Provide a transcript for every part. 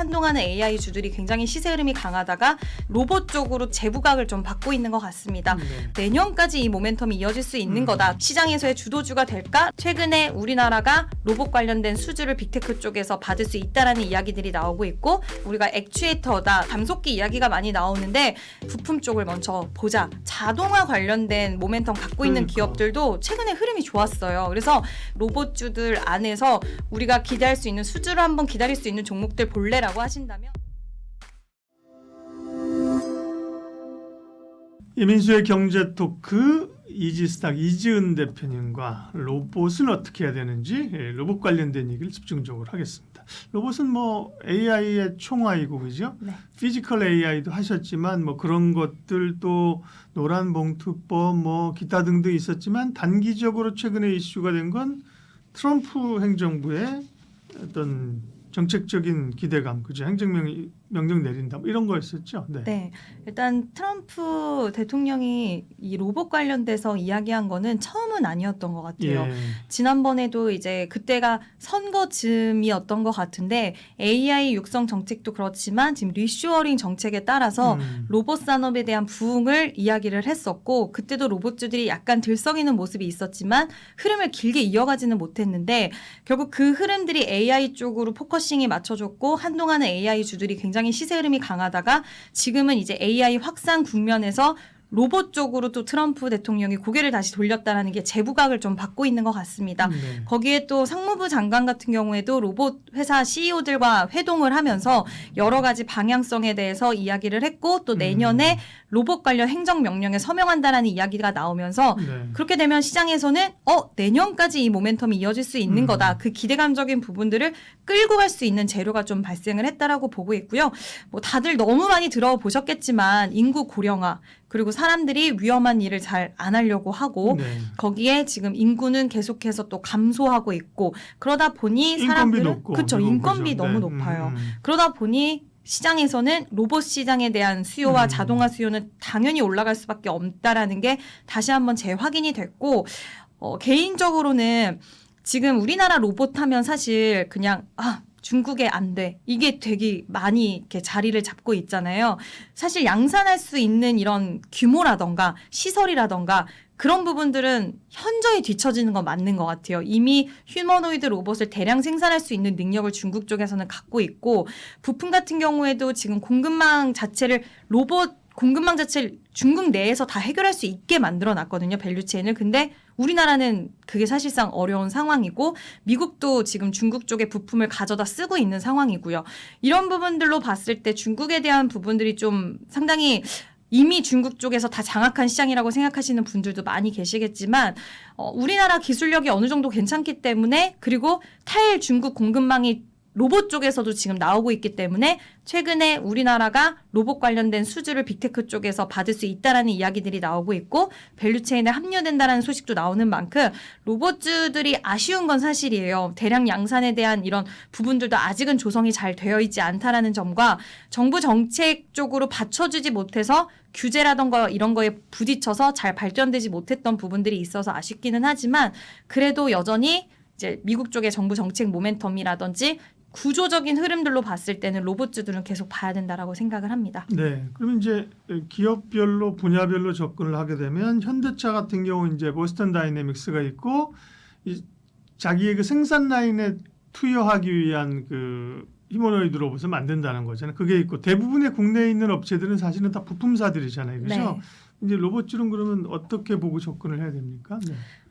한동안은 AI 주들이 굉장히 시세 흐름이 강하다가 로봇 쪽으로 재부각을 좀 받고 있는 것 같습니다. 내년까지 이 모멘텀이 이어질 수 있는 거다. 시장에서의 주도주가 될까? 최근에 우리나라가 로봇 관련된 수주를 빅테크 쪽에서 받을 수 있다라는 이야기들이 나오고 있고, 우리가 액추에이터다, 감속기 이야기가 많이 나오는데 부품 쪽을 먼저 보자. 자동화 관련된 모멘텀 갖고 있는 기업들도 최근에 흐름이 좋았어요. 그래서 로봇주들 안에서 우리가 기대할 수 있는, 수주를 한번 기다릴 수 있는 종목들 볼래라고 하신다면, 이민수의 경제토크, 이지스탁 이지은 대표님과 로봇은 어떻게 해야 되는지, 로봇 관련된 얘기를 집중적으로 하겠습니다. 로봇은 뭐 AI의 총화이고, 그죠? 네. 피지컬 AI도 하셨지만 뭐 그런 것들도 노란 봉투법 뭐 기타 등등 있었지만, 단기적으로 최근에 이슈가 된 건 트럼프 행정부의 어떤 정책적인 기대감, 그죠? 행정명령 내린다, 뭐 이런 거였었죠. 네. 네, 일단 트럼프 대통령이 이 로봇 관련돼서 이야기한 거는 처음은 아니었던 것 같아요. 예. 지난번에도 이제 그때가 선거 즈음이었던 것 같은데, AI 육성 정책도 그렇지만 지금 리쇼어링 정책에 따라서 로봇 산업에 대한 부흥을 이야기를 했었고, 그때도 로봇주들이 약간 들썩이는 모습이 있었지만 흐름을 길게 이어가지는 못했는데, 결국 그 흐름들이 AI 쪽으로 포커싱이 맞춰졌고, 한동안은 AI 주들이 굉장히 시세 흐름이 강하다가 지금은 이제 AI 확산 국면에서 로봇 쪽으로 또 트럼프 대통령이 고개를 다시 돌렸다라는 게 재부각을 좀 받고 있는 것 같습니다. 거기에 또 상무부 장관 같은 경우에도 로봇 회사 CEO들과 회동을 하면서 여러 가지 방향성에 대해서 이야기를 했고, 또 내년에 로봇 관련 행정명령에 서명한다라는 이야기가 나오면서 그렇게 되면 시장에서는 내년까지 이 모멘텀이 이어질 수 있는 거다. 그 기대감적인 부분들을 끌고 갈 수 있는 재료가 좀 발생을 했다라고 보고 있고요. 뭐 다들 너무 많이 들어보셨겠지만 인구 고령화, 그리고 사람들이 위험한 일을 잘 안 하려고 하고, 거기에 지금 인구는 계속해서 또 감소하고 있고, 그러다 보니 사람들은, 그렇죠, 인건비 너무 높아요. 그러다 보니 시장에서는 로봇 시장에 대한 수요와 자동화 수요는 당연히 올라갈 수밖에 없다라는 게 다시 한번 재확인이 됐고, 개인적으로는 지금 우리나라 로봇 하면 사실 그냥 중국에 안 돼, 이게 되게 많이 이렇게 자리를 잡고 있잖아요. 사실 양산할 수 있는 이런 규모라던가 시설이라던가 그런 부분들은 현저히 뒤처지는 건 맞는 것 같아요. 이미 휴머노이드 로봇을 대량 생산할 수 있는 능력을 중국 쪽에서는 갖고 있고, 부품 같은 경우에도 지금 공급망 자체를, 로봇 공급망 자체를 중국 내에서 다 해결할 수 있게 만들어 놨거든요, 밸류체인을. 근데 우리나라는 그게 사실상 어려운 상황이고, 미국도 지금 중국 쪽에 부품을 가져다 쓰고 있는 상황이고요. 이런 부분들로 봤을 때 중국에 대한 부분들이 좀 상당히 이미 중국 쪽에서 다 장악한 시장이라고 생각하시는 분들도 많이 계시겠지만, 우리나라 기술력이 어느 정도 괜찮기 때문에, 그리고 탈중국 공급망이 로봇 쪽에서도 지금 나오고 있기 때문에 최근에 우리나라가 로봇 관련된 수주를 빅테크 쪽에서 받을 수 있다라는 이야기들이 나오고 있고, 밸류체인에 합류된다라는 소식도 나오는 만큼 로봇주들이 아쉬운 건 사실이에요. 대량 양산에 대한 이런 부분들도 아직은 조성이 잘 되어 있지 않다라는 점과, 정부 정책 쪽으로 받쳐주지 못해서 규제라던가 이런 거에 부딪혀서 잘 발전되지 못했던 부분들이 있어서 아쉽기는 하지만, 그래도 여전히 이제 미국 쪽의 정부 정책 모멘텀이라든지 구조적인 흐름들로 봤을 때는 로봇주들은 계속 봐야 된다라고 생각을 합니다. 네, 그럼 이제 기업별로 분야별로 접근을 하게 되면, 현대차 같은 경우 이제 보스턴 다이내믹스가 있고, 자기의 그 생산 라인에 투여하기 위한 그 휴머노이드 로봇을 만든다는 거잖아요. 그게 있고, 대부분의 국내에 있는 업체들은 사실은 다 부품사들이잖아요, 그렇죠? 이제 로봇주는 그러면 어떻게 보고 접근을 해야 됩니까?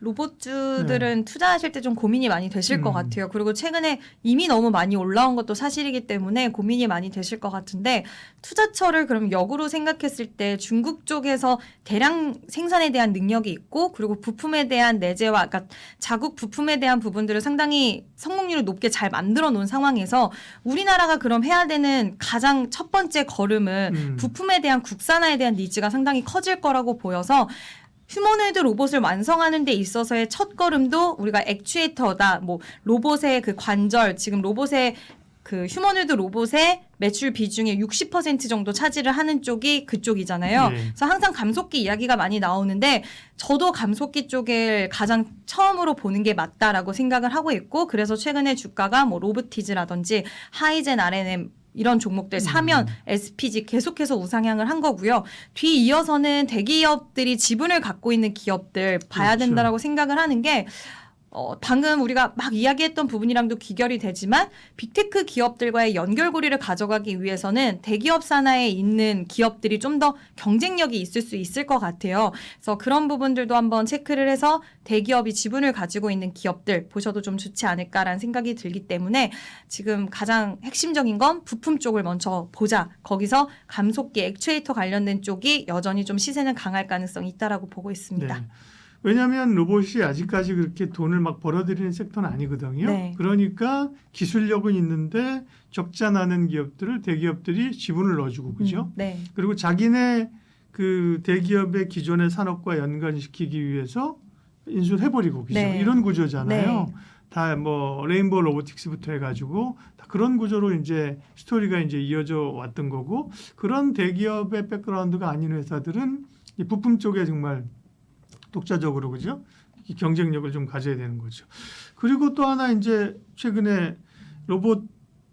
로봇주들은 투자하실 때 좀 고민이 많이 되실 것 같아요. 그리고 최근에 이미 너무 많이 올라온 것도 사실이기 때문에 고민이 많이 되실 것 같은데, 투자처를 그럼 역으로 생각했을 때 중국 쪽에서 대량 생산에 대한 능력이 있고, 그리고 부품에 대한 내재화, 그러니까 자국 부품에 대한 부분들을 상당히 성공률을 높게 잘 만들어 놓은 상황에서 우리나라가 그럼 해야 되는 가장 첫 번째 걸음은 부품에 대한 국산화에 대한 니즈가 상당히 커질 거라고 보여서, 휴머노이드 로봇을 완성하는 데 있어서의 첫 걸음도 우리가 액추에이터다, 뭐 로봇의 그 관절, 지금 로봇의 그 휴머노이드 로봇의 매출 비중의 60% 정도 차지를 하는 쪽이 그쪽이잖아요. 그래서 항상 감속기 이야기가 많이 나오는데, 저도 감속기 쪽을 가장 처음으로 보는 게 맞다라고 생각을 하고 있고, 그래서 최근에 주가가 뭐 로보티즈라든지 하이젠 R&M 이런 종목들 사면, SPG 계속해서 우상향을 한 거고요. 뒤 이어서는 대기업들이 지분을 갖고 있는 기업들 봐야 그렇죠. 된다라고 생각을 하는 게 방금 우리가 막 이야기했던 부분이랑도 귀결이 되지만 빅테크 기업들과의 연결고리를 가져가기 위해서는 대기업 산하에 있는 기업들이 좀 더 경쟁력이 있을 수 있을 것 같아요. 그래서 그런 부분들도 한번 체크를 해서 대기업이 지분을 가지고 있는 기업들 보셔도 좀 좋지 않을까라는 생각이 들기 때문에 지금 가장 핵심적인 건 부품 쪽을 먼저 보자. 거기서 감속기, 액추에이터 관련된 쪽이 여전히 좀 시세는 강할 가능성이 있다라고 보고 있습니다. 네. 왜냐하면 로봇이 아직까지 그렇게 돈을 막 벌어들이는 섹터는 아니거든요. 네. 그러니까 기술력은 있는데 적자 나는 기업들을 대기업들이 지분을 넣어주고 그죠. 네. 그리고 자기네 그 대기업의 기존의 산업과 연관시키기 위해서 인수를 해버리고 그죠. 네. 이런 구조잖아요. 네. 다 뭐 레인보우 로보틱스부터 해가지고 다 그런 구조로 이제 스토리가 이제 이어져 왔던 거고 그런 대기업의 백그라운드가 아닌 회사들은 이 부품 쪽에 정말 독자적으로 그죠? 이 경쟁력을 좀 가져야 되는 거죠. 그리고 또 하나 이제 최근에 로봇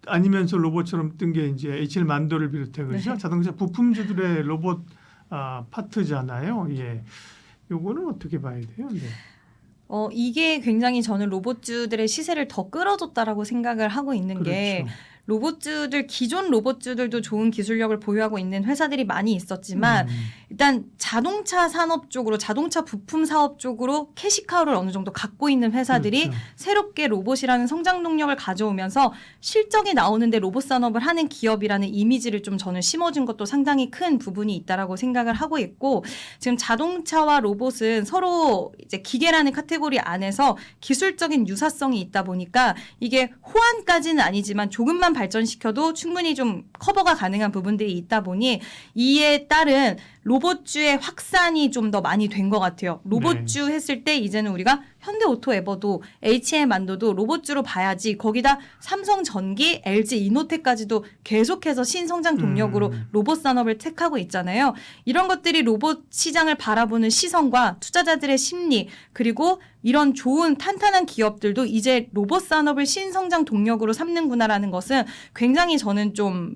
아니면서 로봇처럼 뜬 게 이제 H1 만도를 비롯해 그죠? 네. 자동차 부품주들의 로봇 파트잖아요. 예. 요거는 어떻게 봐야 돼요? 네. 이게 굉장히 저는 로봇주들의 시세를 더 끌어줬다라고 생각을 하고 있는 게 그렇죠. 로봇주들 기존 로봇주들도 좋은 기술력을 보유하고 있는 회사들이 많이 있었지만 일단 자동차 산업 쪽으로 자동차 부품 사업 쪽으로 캐시카우를 어느 정도 갖고 있는 회사들이 그렇죠. 새롭게 로봇이라는 성장 동력을 가져오면서 실적이 나오는데 로봇 산업을 하는 기업이라는 이미지를 좀 저는 심어준 것도 상당히 큰 부분이 있다라고 생각을 하고 있고 지금 자동차와 로봇은 서로 이제 기계라는 카테고리 안에서 기술적인 유사성이 있다 보니까 이게 호환까지는 아니지만 조금만 발전시켜도 충분히 좀 커버가 가능한 부분들이 있다 보니 이에 따른 로봇주의 확산이 좀 더 많이 된 것 같아요. 로봇주 했을 때 이제는 우리가 현대오토에버도 HM 만도도 로봇주로 봐야지 거기다 삼성전기, LG 이노텍까지도 계속해서 신성장 동력으로 로봇 산업을 택하고 있잖아요. 이런 것들이 로봇 시장을 바라보는 시선과 투자자들의 심리 그리고 이런 좋은 탄탄한 기업들도 이제 로봇 산업을 신성장 동력으로 삼는구나라는 것은 굉장히 저는 좀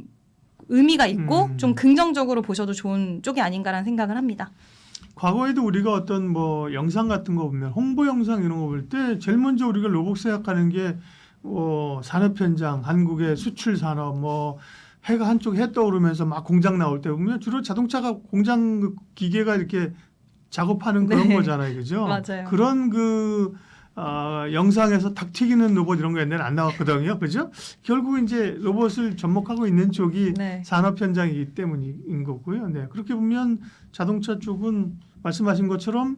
의미가 있고 좀 긍정적으로 보셔도 좋은 쪽이 아닌가라는 생각을 합니다. 과거에도 우리가 어떤 뭐 영상 같은 거 보면 홍보 영상 이런 거 볼 때 제일 먼저 우리가 로봇 생각하는 게 산업 현장, 한국의 수출 산업, 뭐 해가 한쪽 해 떠오르면서 막 공장 나올 때 보면 주로 자동차가 공장 기계가 이렇게 작업하는 그런 네. 거잖아요, 그죠? 맞아요. 그런 영상에서 닭 튀기는 로봇 이런 거 옛날에 안 나왔거든요, 그죠? 결국 이제 로봇을 접목하고 있는 쪽이 네. 산업 현장이기 때문인 거고요. 네, 그렇게 보면 자동차 쪽은 말씀하신 것처럼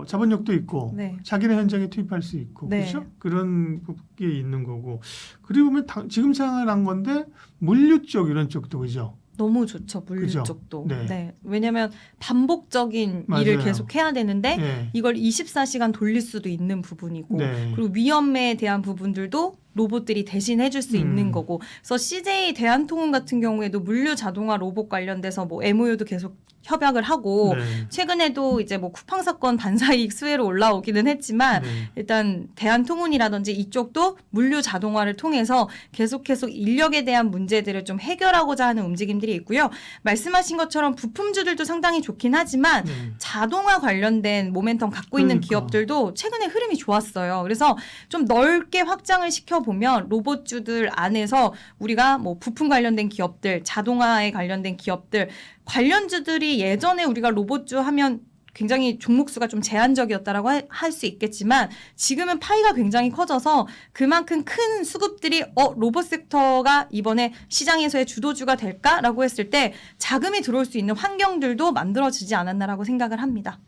자본력도 있고 네. 자기네 현장에 투입할 수 있고 네. 그렇죠? 그런 게 있는 거고 그리고 보면 지금 생각난 건데 물류 쪽 이런 쪽도 그죠? 너무 좋죠. 물류 그죠? 쪽도. 네. 네. 왜냐하면 반복적인 일을 맞아요. 계속 해야 되는데 네. 이걸 24시간 돌릴 수도 있는 부분이고 네. 그리고 위험에 대한 부분들도 로봇들이 대신 해줄 수 있는 거고 그래서 CJ 대한통운 같은 경우에도 물류 자동화 로봇 관련돼서 뭐 MOU도 계속 협약을 하고 네. 최근에도 이제 뭐 쿠팡 사건 반사이익 수혜로 올라오기는 했지만 네. 일단 대한통운이라든지 이쪽도 물류 자동화를 통해서 계속해서 인력에 대한 문제들을 좀 해결하고자 하는 움직임들이 있고요. 말씀하신 것처럼 부품주들도 상당히 좋긴 하지만 네. 자동화 관련된 모멘텀 갖고 있는 그러니까. 기업들도 최근에 흐름이 좋았어요. 그래서 좀 넓게 확장을 시켜보면 로봇주들 안에서 우리가 뭐 부품 관련된 기업들, 자동화에 관련된 기업들, 관련주들이 예전에 우리가 로봇주 하면 굉장히 종목수가 좀 제한적이었다라고 할 수 있겠지만 지금은 파이가 굉장히 커져서 그만큼 큰 수급들이 로봇 섹터가 이번에 시장에서의 주도주가 될까라고 했을 때 자금이 들어올 수 있는 환경들도 만들어지지 않았나라고 생각을 합니다.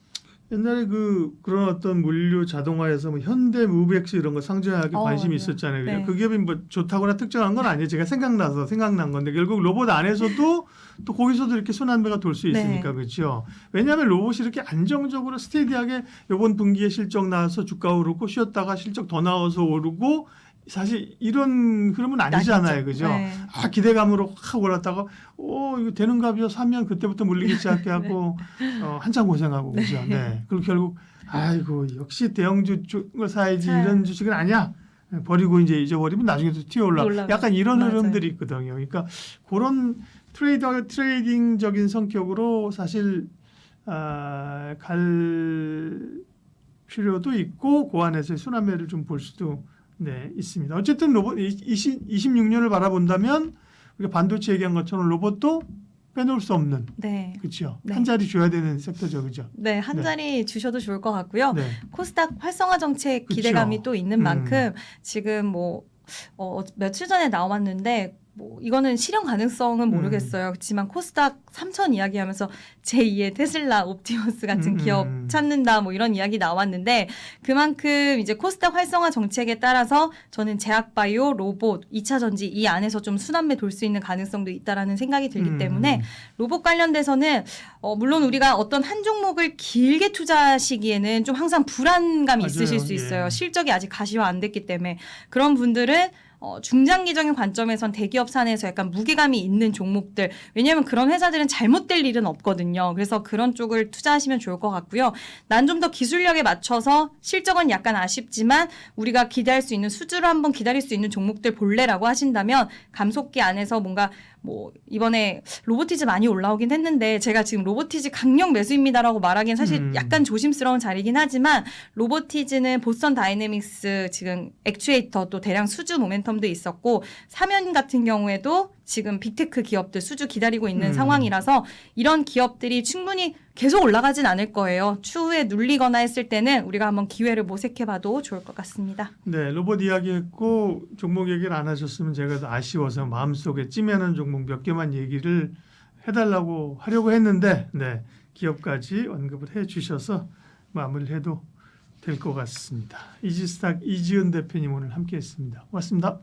옛날에 그런 어떤 물류 자동화에서 뭐 현대 무브엑스 이런 거 상장하기 관심이 맞아요. 있었잖아요. 네. 그 기업이 뭐 좋다거나 특정한 건 아니에요. 제가 생각난 건데 결국 로봇 안에서도 또 거기서도 이렇게 순환배가 돌 수 있으니까 네. 그렇죠. 왜냐하면 로봇이 이렇게 안정적으로 스테디하게 이번 분기에 실적 나와서 주가 오르고 쉬었다가 실적 더 나와서 오르고 사실 이런 흐름은 아니잖아요. 그죠? 네. 기대감으로 확 올랐다가 이거 되는 값이요 사면 그때부터 물리기 시작해갖고 한참 고생하고 그죠. 네. 그리고 결국 아이고 역시 대형주 쪽을 사야지 이런 주식은 아니야. 버리고 이제 잊어버리면 나중에 또 튀어 올라. 약간 이런 맞아요. 흐름들이 있거든요. 그러니까 그런 트레이딩적인 성격으로 사실 갈 필요도 있고 그 안에서의 순환매를 좀 볼 수도 있습니다. 어쨌든 로봇 26년을 바라본다면 우리가 반도체 얘기한 것처럼 로봇도 빼놓을 수 없는 네. 그렇죠. 네. 한 자리 줘야 되는 섹터죠, 그죠? 네, 한 네. 자리 주셔도 좋을 것 같고요. 네. 코스닥 활성화 정책 그쵸. 기대감이 또 있는 만큼 지금 며칠 전에 나왔는데 이거는 실현 가능성은 모르겠어요. 그렇지만 코스닥 3천 이야기하면서 제2의 테슬라, 옵티머스 같은 기업 찾는다 이런 이야기 나왔는데 그만큼 이제 코스닥 활성화 정책에 따라서 저는 제약바이오, 로봇, 2차 전지 이 안에서 좀 순환매 돌 수 있는 가능성도 있다라는 생각이 들기 때문에 로봇 관련돼서는 물론 우리가 어떤 한 종목을 길게 투자하시기에는 좀 항상 불안감이 맞아요. 있으실 수 있어요. 예. 실적이 아직 가시화 안 됐기 때문에 그런 분들은 중장기적인 관점에선 대기업 산에서 약간 무게감이 있는 종목들 왜냐하면 그런 회사들은 잘못될 일은 없거든요. 그래서 그런 쪽을 투자하시면 좋을 것 같고요. 난 좀 더 기술력에 맞춰서 실적은 약간 아쉽지만 우리가 기대할 수 있는 수주를 한번 기다릴 수 있는 종목들 볼래라고 하신다면 감속기 안에서 뭔가 이번에 로보티즈 많이 올라오긴 했는데 제가 지금 로보티즈 강력 매수입니다라고 말하기엔 사실 약간 조심스러운 자리긴 하지만 로보티즈는 보스턴 다이내믹스 지금 액추에이터 또 대량 수주 모멘텀도 있었고 사면 같은 경우에도 지금 빅테크 기업들 수주 기다리고 있는 상황이라서 이런 기업들이 충분히 계속 올라가진 않을 거예요. 추후에 눌리거나 했을 때는 우리가 한번 기회를 모색해봐도 좋을 것 같습니다. 네, 로봇 이야기했고 종목 얘기를 안 하셨으면 제가 더 아쉬워서 마음속에 찜해놓은 종목 몇 개만 얘기를 해달라고 하려고 했는데 기업까지 언급을 해주셔서 마무리를 해도 될 것 같습니다. 이지스탁 이지은 대표님 오늘 함께했습니다. 고맙습니다.